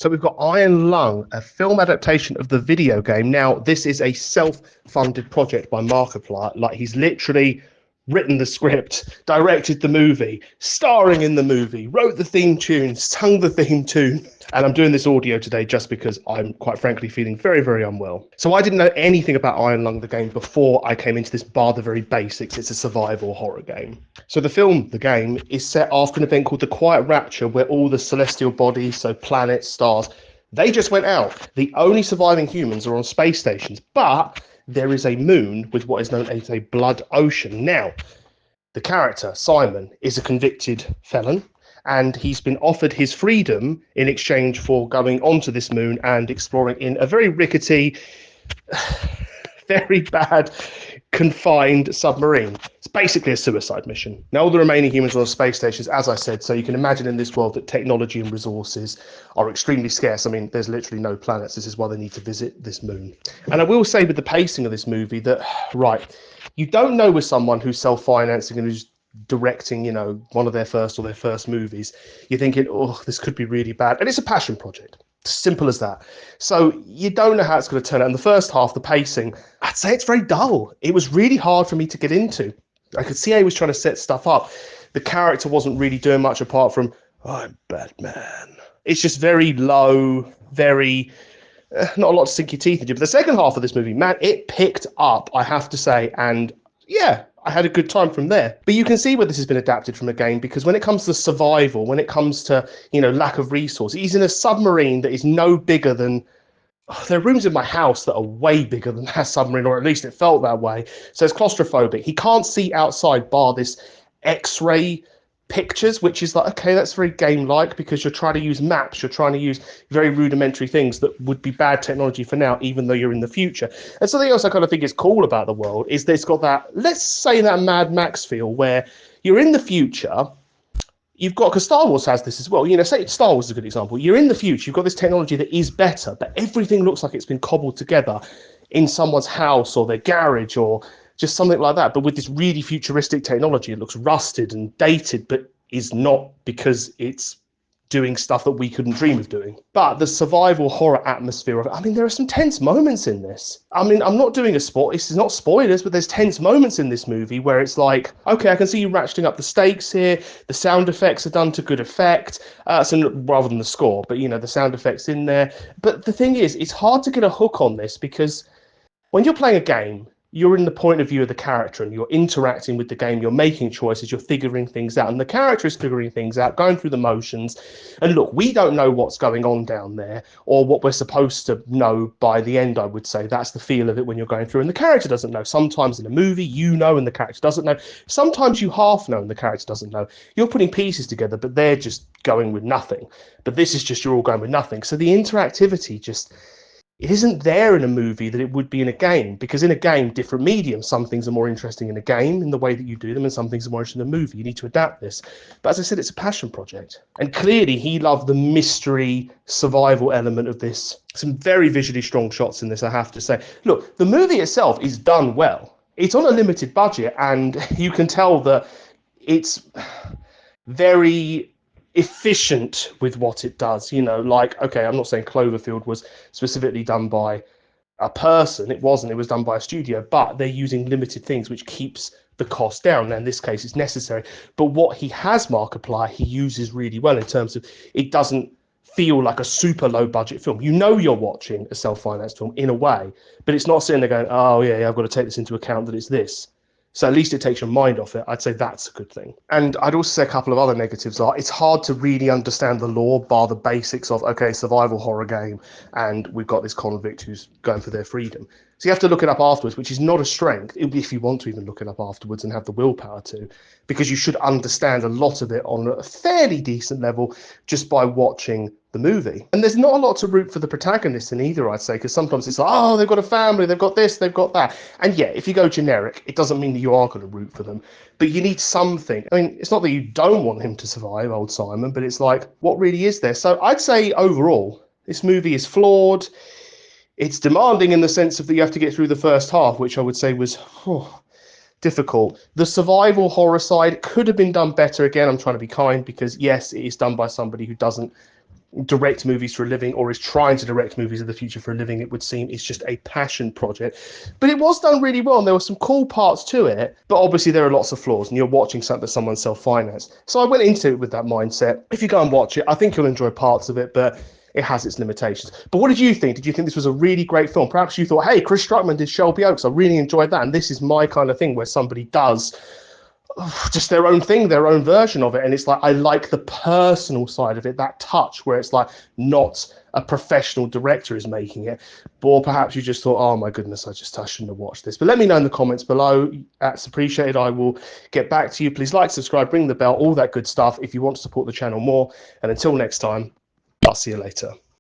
So we've got Iron Lung, a film adaptation of the video game. Now, this is a self-funded project by Markiplier. Like, he's literally written the script, directed the movie, starring in the movie, wrote the theme tune, sung the theme tune. And I'm doing this audio today just because I'm, quite frankly, feeling very, very unwell. So I didn't know anything about Iron Lung, the game, before I came into this, bar the very basics. It's a survival horror game. So the film, the game, is set after an event called the Quiet Rapture, where all the celestial bodies, so planets, stars, they just went out. The only surviving humans are on space stations, but there is a moon with what is known as a blood ocean. Now, the character, Simon, is a convicted felon, and he's been offered his freedom in exchange for going onto this moon and exploring in a very rickety, very bad, confined submarine. It's basically a suicide mission. Now, all the remaining humans are on space stations, as I said, so you can imagine in this world that technology and resources are extremely scarce. I mean, there's literally no planets. This is why they need to visit this moon. And I will say with the pacing of this movie that, right, you don't know with someone who's self-financing and who's directing, you know, one of their first movies, you're thinking, oh, this could be really bad. And it's a passion project. Simple as that. So you don't know how it's going to turn out. In the first half, the pacing, I'd say it's very dull. It was really hard for me to get into. I could see how he was trying to set stuff up. The character wasn't really doing much apart from, I'm Batman. It's just very low, very, not a lot to sink your teeth into. But the second half of this movie, man, it picked up, I have to say. And yeah, I had a good time from there. But you can see where this has been adapted from a game, because when it comes to survival, when it comes to, you know, lack of resources, he's in a submarine that is no bigger than, there are rooms in my house that are way bigger than that submarine, or at least it felt that way. So it's claustrophobic. He can't see outside bar this X-ray pictures, which is like, okay, that's very game-like, because you're trying to use maps, you're trying to use very rudimentary things that would be bad technology for now, even though you're in the future. And something else I kind of think is cool about the world is that it's got that, let's say, that Mad Max feel, where you're in the future. You've got, because Star Wars has this as well, you know, say Star Wars is a good example. You're in the future, you've got this technology that is better, but everything looks like it's been cobbled together in someone's house or their garage or just something like that. But with this really futuristic technology, it looks rusted and dated, but is not, because it's doing stuff that we couldn't dream of doing. But the survival horror atmosphere of it, I mean, there are some tense moments in this. I mean, I'm not doing this is not spoilers, but there's tense moments in this movie where it's like, okay, I can see you ratcheting up the stakes here. The sound effects are done to good effect, so rather than the score, but, you know, the sound effects in there. But the thing is, it's hard to get a hook on this, because when you're playing a game, you're in the point of view of the character and you're interacting with the game, you're making choices, you're figuring things out, and the character is figuring things out, going through the motions. And look, we don't know what's going on down there or what we're supposed to know by the end, I would say. That's the feel of it when you're going through, and the character doesn't know. Sometimes in a movie, you know, and the character doesn't know. Sometimes you half know and the character doesn't know. You're putting pieces together, but they're just going with nothing. But this is just, you're all going with nothing. So the interactivity just, it isn't there in a movie that it would be in a game, because in a game, different mediums, some things are more interesting in a game in the way that you do them, and some things are more interesting in a movie. You need to adapt this. But as I said, it's a passion project. And clearly he loved the mystery survival element of this. Some very visually strong shots in this, I have to say. Look, the movie itself is done well. It's on a limited budget, and you can tell that it's very efficient with what it does, you know, like, okay, I'm not saying Cloverfield was specifically done by a person, it wasn't, it was done by a studio, but they're using limited things, which keeps the cost down. Now in this case it's necessary, but what he has, Markiplier, he uses really well in terms of, it doesn't feel like a super low budget film. You know you're watching a self-financed film in a way, but it's not sitting there going, oh yeah, I've got to take this into account that it's this. So at least it takes your mind off it. I'd say that's a good thing. And I'd also say a couple of other negatives are, it's hard to really understand the lore, bar the basics of, okay, survival horror game, and we've got this convict who's going for their freedom. So you have to look it up afterwards, which is not a strength, if you want to even look it up afterwards and have the willpower to, because you should understand a lot of it on a fairly decent level just by watching the movie. And there's not a lot to root for the protagonist in either, I'd say, because sometimes it's like, oh, they've got a family, they've got this, they've got that. And yeah, if you go generic, it doesn't mean that you are going to root for them, but you need something. I mean, it's not that you don't want him to survive, old Simon, but it's like, what really is there? So I'd say overall, this movie is flawed. It's demanding in the sense of that you have to get through the first half, which I would say was difficult. The survival horror side could have been done better. Again, I'm trying to be kind, because yes, it is done by somebody who doesn't direct movies for a living or is trying to direct movies in the future for a living, it would seem. It's just a passion project. But it was done really well, and there were some cool parts to it, but obviously there are lots of flaws, and you're watching something that someone self-financed. So I went into it with that mindset. If you go and watch it, I think you'll enjoy parts of it, but it has its limitations. But what did you think? Did you think this was a really great film? Perhaps you thought, hey, Chris Struckman did Shelby Oaks. I really enjoyed that, and this is my kind of thing where somebody does just their own thing, their own version of it. And it's like, I like the personal side of it, that touch where it's like not a professional director is making it. Or perhaps you just thought, oh my goodness, I shouldn't have watched this. But let me know in the comments below. That's appreciated. I will get back to you. Please like, subscribe, ring the bell, all that good stuff if you want to support the channel more. And until next time, I'll see you later.